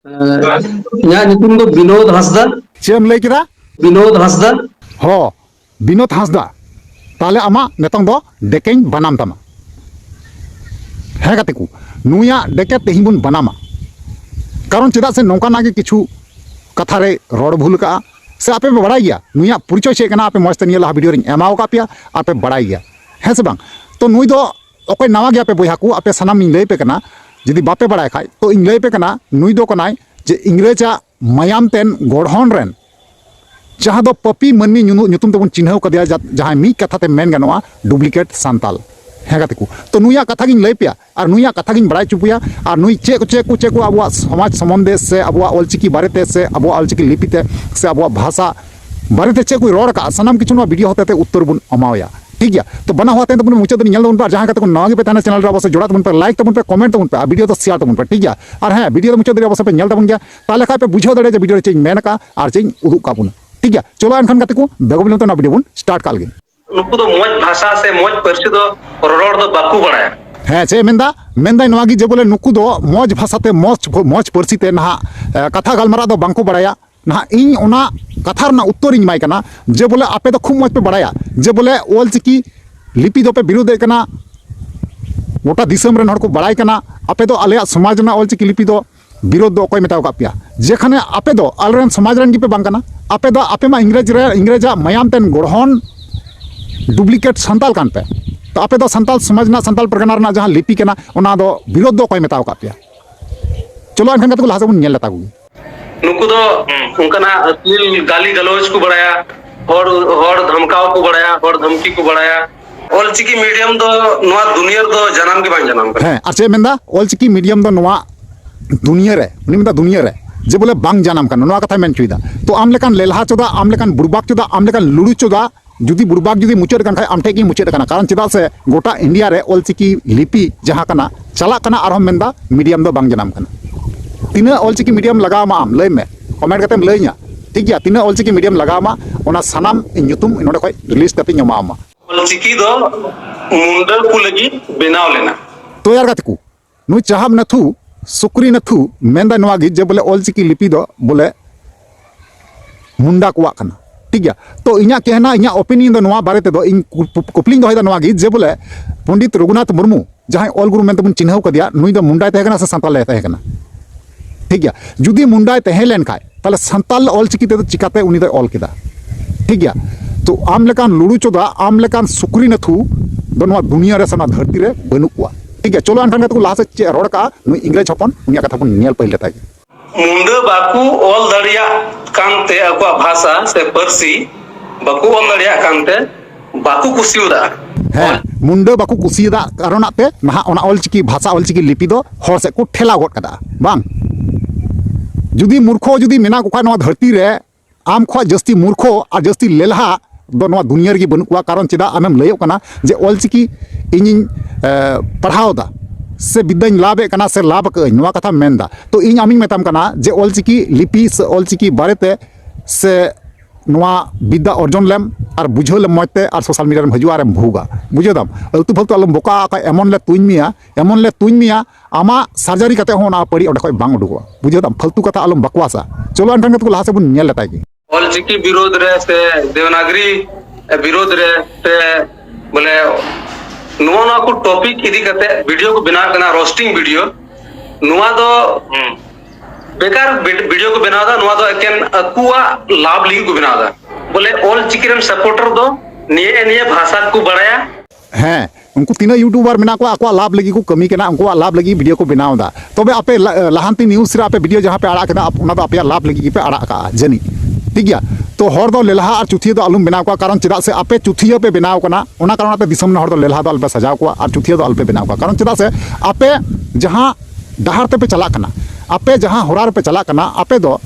ᱤᱧᱟᱹᱜ ᱧᱩᱛᱩᱢ ᱫᱚ ᱵᱤᱱᱳᱫ ᱦᱟᱸᱥᱫᱟ᱾ ᱪᱮᱫ ᱮᱢ ᱞᱟᱹᱭ ᱠᱮᱫᱟ? ᱵᱤᱱᱳᱫ ᱦᱟᱸᱥᱫᱟ᱾ ᱦᱚ ᱵᱤᱱᱳᱫ ᱦᱟᱸᱥᱫᱟ, ताले आमा नितंग दो डेकें बनाम तमा है गाते को नुया डेके तेहिं बुन बनामा कारण चेदा से नौका नागे किछु कथा रे रोड भूल का से आपे बड़ाई गया नुया परिचय चेक ना आपे मस्त नियला वीडियो रिंग एमाओ का पिया आपे बड़ाई गया है से बांग तो नुई दो ओके नवा गया पे बोया को आपे सनाम इन लई पे कना जदि बापे बड़ाई खाय तो इन लई पे कना नुई दो कनाय जे इंग्रेजा मायाम तेन गोढ़न रेन जहाँ दो पपी मन्नी नुतुम तबन चिन्हव कदिया जहाँ मी कथा ते मेन गनवा डुप्लीकेट सांताल है गाते को तो नुया कथा गिन लई पिया और नुया कथा गिन बड़ाई चुपिया और नुई चे को अबुआ समाज संबंधे से अबुआ ऑलचिकी बारेते से अबुआ ऑलचिकी लिपिते से अबुआ भाषा बारेते चे को रोड का सनाम किछु वीडियो होते उत्तर बुन अमावया ठीक गया तो बना हुआ तब मुचाद पर जहाँ को नवा पे चैनल रे अवश्य जोड़ा तबन पे लाइक तबन पे कमेंट तबन पे वीडियो तो शेयर तबन पे ठीक गया और हाँ वीडियो मुचाद अवश्य पे तबन गया ताले खाय पे बुझाव दड़े वीडियो चे मेन का और चे उदुग का बुन ठीक है चलो एनखान गाते को बेगो बिलो तो वीडियो बुन स्टार्ट काल गे नुकु दो मोज भाषा से मोज परसी दो रोड दो बाकू बड़ाया है चे मेंदा नवागी जे बोले नुकु दो मोज भाषा ते मोज परसी ते ना कथा गलमारा दो बांको बड़ाया ना इन ओना कथा ना उत्तर इन माय कना जे बोले आपे दो खूब मोज पे बड़ाया जे बोले ऑलचिकी लिपि दो पे विरोध कना गोटा दिसम रेन हर को बड़ाई कना आपे दो आले समाज ना ऑलचिकी लिपि दो विरोध दो कोई मेटाव का पिया जेखाने आपे दो आलरेन समाज रेन गी पे बांग कना आपे दो आपे मा इंग्रेजा मायाम तेन गोढ़न डुप्लीकेट संताल कान पे तो आपे दो संताल समाज ना संताल परगना ना जहाँ लिपि केना ओना दो विरोध दो कोई मेटाव का पिया चलो एनखान को लहासे बुन नेल लता को नुकु दो उनकना अश्लील गाली गलौज को बड़ाया और धमकाव को बड़ाया और धमकी को बड़ाया ऑलचिकी मीडियम दो नवा दुनिया दो जनाम के बांग जनाम है अच्छे मेंदा ऑलचिकी मीडियम दो नवा दुनिया रे उनी मेंदा दुनिया रे जे बोले बांग जानम कान नवा कथा मेन चुइदा तो आम लेकान लेलहा चोदा आम लेकान बुड़बाक चोदा आम लेकान लुड़ू चोदा जुदी बुड़बाक जुदी मुचाद कान खाय आम ठेकी मुचाद काना कारण चेदा से गोटा इंडिया रे ऑलचिकी लिपि जहाँ काना चला काना आरहम मेंदा मीडियम दो बांग जानम काना तीना ऑलचिकी मीडियम लगाव मा आम लय में कमेंट कतेम लय냐 ठीक गया तीना ऑलचिकी मीडियम लगाव मा ओना सनाम ᱧᱩᱛᱩᱢ नोडे खय रिलीज कते ᱧᱟᱢᱟ मा ऑलचिकी दो मुंडा को लगी बनाव लेना तो यार गाते को नु चाहब नथु सुक्री नथु मेंदा नवागी जे बोले ऑलचिकी लिपि दो बोले मुंडा कुआ कना ठीक गया तो इኛ कहना इኛ ओपिनियन दो नवा बारे ते दो इन कुपलिंग दो हैदा नवागी जे बोले पंडित रघुनाथ मुर्मू जहां ऑल गुरु मेंते बुन चिन्हव कदिया नुई दो मुंडा तहे कना से संताल तहे कना ठीक गया जुदी मुंडा तहे लेन खाय ताले संताल ऑलचिकी ते चिकाते उनी दो ऑल केदा ठीक गया तो आम लेकान लुड़ू चोदा आम लेकान सुक्री नथु दो नवा दुनिया रे सना धरती रे बनु कुआ ठीक है चलो एनखान को लासे चे रोड का नुई इंग्रेज हपन उनिया कथा बुन नेल पहिले ताई मुंडा बाकू ऑल दड़िया कांते अकवा भाषा से परसी बाकू ऑल दड़िया कांते बाकू कुसिउदा है मुंडा बाकू कुसिदा कारणते ना ओना ऑलचिकी भाषा ऑलचिकी लिपि दो हर से को ठेला गड कदा बांग जुदी मूर्खो जुदी मेना को नवा धरती रे आम खो जस्ती मूर्खो और जस्ती लेलहा दो नवा दुनिया रे बनु कुआ कारण चेदा आमेम लयो कना जे ऑलचिकी इनिन पढ़ाव दा से विद्यान लाभ कना से लाभ कई नवा कथा मेनदा तो इन आमिन मेताम कना जे ऑलचिकी लिपि से ऑलचिकी बारेते से नवा विद्या अर्जन लेम और बुझल मजते और सोशल मीडिया में हजुआ रेम भूगा बुझेदाम अल्तु फलतु आलम बोका एमन ले तुइन मिया आमा सर्जरी कते होना पड़ी ओडे खय बांग उडुगवा बुझेदाम फलतु कथा आलम बकवासा चलो एनखान को लासे बुन नेल लेताय की ऑलचिकी विरोध रे से देवनागरी विरोध रे से बोले नुआ को टॉपिक इदी करते वीडियो को बना करना रोस्टिंग वीडियो नुआ दो बेकार वीडियो को बनादा नुआ दो एकेन अकुआ लाभ लिंक को बनादा बोले ऑल चिकिरन सपोर्टर दो निये भाषा को बढ़ाया हैं उनको तीना यूट्यूबर मेना को अकुआ लाभ लगी को कमी केना उनको लाभ लगी वीडियो को बनावदा तबे आपे लहांती न्यूज़ रे आपे वीडियो जहां पे आड़ा केना ओना दो आपे लाभ लगी पे आड़ा का जनी ठीक गया तो हर दो लेलहा और चुथिया दो आलुम बनाव को कारण चेदा से आपे चुथिया पे बनाव कना ओना कारण आपे दिसम हर दो लेलहा दो अल्पे सजाव को और चुथिया दो अल्पे बनाव का कारण चेदा से आपे जहां डहार ते पे चला कना आपे जहां होरार पे चला कना आपे दो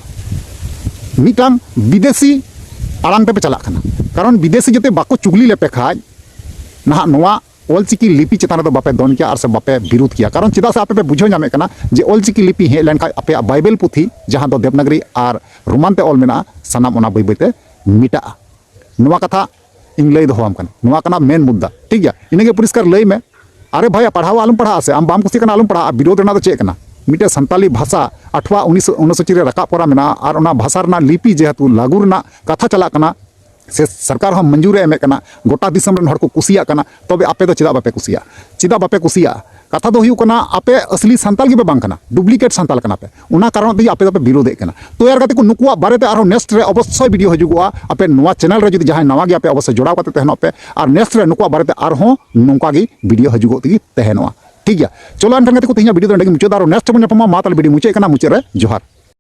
मिटांग विदेशी आड़ांग पे चला कना कारण विदेशी जते बाको चुगली लेपे खाज ना नवा ऑलचिकी लिपि चेतान रे दो बापे दोन किया और से बापे विरोध किया कारण चेदा से आपे पे बुझो नामे कना जे ऑलचिकी लिपि हे लेन का आपे बाइबल पुथी जहां दो देवनागरी और रोमान ते ऑल मेना सनाम ओना बै बैते मिटा नवा कथा इन लय दो हम कना नवा कना मेन मुद्दा ठीक गया इनेगे परिष्कार लय में अरे भाई पढ़ावा आलम पढ़ा से आम बाम कुसी कना आलम पढ़ा विरोध रेना दो चे कना मिटे संताली भाषा 8 रे रकाब करा मेना और ओना भाषा रना लिपि जेहेतु लागू रना कथा चला कना से सरकार हम मंजूर एमे कना गोटा दिसम रन हर को कुसिया कना तबे आपे दो चिदा बापे कुसिया चिदा बापे कुसिया कथा दो हुयु कना आपे असली संताल गे बांग कना डुप्लीकेट संताल कना पे उना कारण दी आपे विरोधे कना तो यार गति को नुकुआ बारेते आरो नेक्स्ट रे अवश्य वीडियो हजुगुआ आपे नवा चैनल रे जदि जहां नवा गे आपे अवश्य जोड़ाव करते तहनो पे और नेक्स्ट रे नुकुआ बारेते आरो नोंका गे वीडियो हजुगो तगी तहनवा ठीक गया चलो एनखान गति को तिहिया वीडियो दंडे मुचाद और नेक्स्ट बन मा ताल वीडियो मुचे कना मुचे रे जोहार।